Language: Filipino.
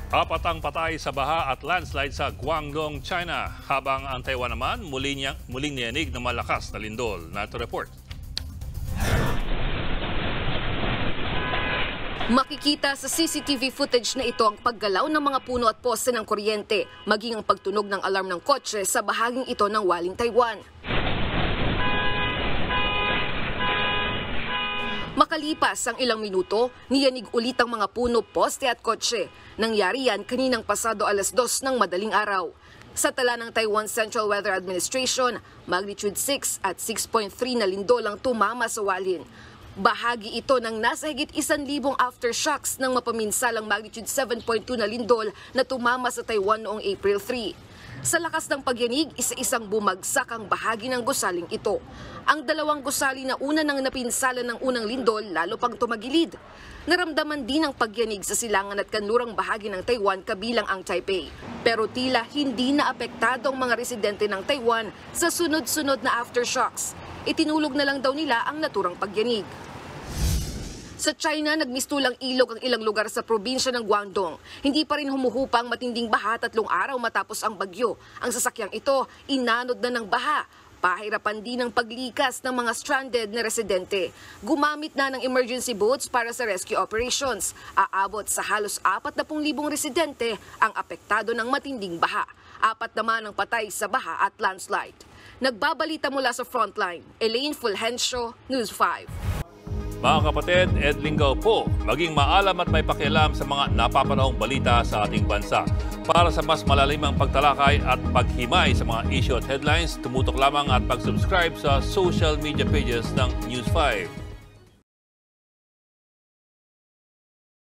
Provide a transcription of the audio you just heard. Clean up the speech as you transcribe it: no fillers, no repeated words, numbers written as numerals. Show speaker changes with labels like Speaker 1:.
Speaker 1: Apat ang patay sa baha at landslide sa Guangdong, China. Habang ang Taiwan naman, muling niyanig ng malakas na lindol. Nato report.
Speaker 2: Makikita sa CCTV footage na ito ang paggalaw ng mga puno at poste ng kuryente, maging ang pagtunog ng alarm ng kotse sa bahaging ito ng Waling, Taiwan. Makalipas ang ilang minuto, niyanig ulit ang mga puno, poste at kotse. Nangyari yan kaninang pasado 2:00 ng madaling araw. Sa tala ng Taiwan Central Weather Administration, magnitude 6 at 6.3 na lindol ang tumama sa Walin. Bahagi ito ng nasa higit 1,000 aftershocks ng mapaminsalang magnitude 7.2 na lindol na tumama sa Taiwan noong April 3. Sa lakas ng pagyanig, isa-isang bumagsak ang bahagi ng gusaling ito. Ang dalawang gusali na una nang napinsala ng unang lindol lalo pang tumagilid. Naramdaman din ang pagyanig sa silangan at kanlurang bahagi ng Taiwan kabilang ang Taipei. Pero tila hindi na apektado ang mga residente ng Taiwan sa sunod-sunod na aftershocks. Itinulog na lang daw nila ang naturang pagyanig. Sa China, nagmistulang ilog ang ilang lugar sa probinsya ng Guangdong. Hindi pa rin humuhupang matinding baha 3 araw matapos ang bagyo. Ang sasakyang ito, inanod na ng baha. Pahirapan din ang paglikas ng mga stranded na residente. Gumamit na ng emergency boats para sa rescue operations. Aabot sa halos 40,000 residente ang apektado ng matinding baha. 4 naman ang patay sa baha at landslide. Nagbabalita mula sa Frontline, Elaine Fulgencio, News 5.
Speaker 1: Mga kapatid, Ed Lingaw po, maging maalam at may pakialam sa mga napapanahong balita sa ating bansa. Para sa mas malalimang pagtalakay at paghimay sa mga issue at headlines, tumutok lamang at pag-subscribe sa social media pages ng News 5.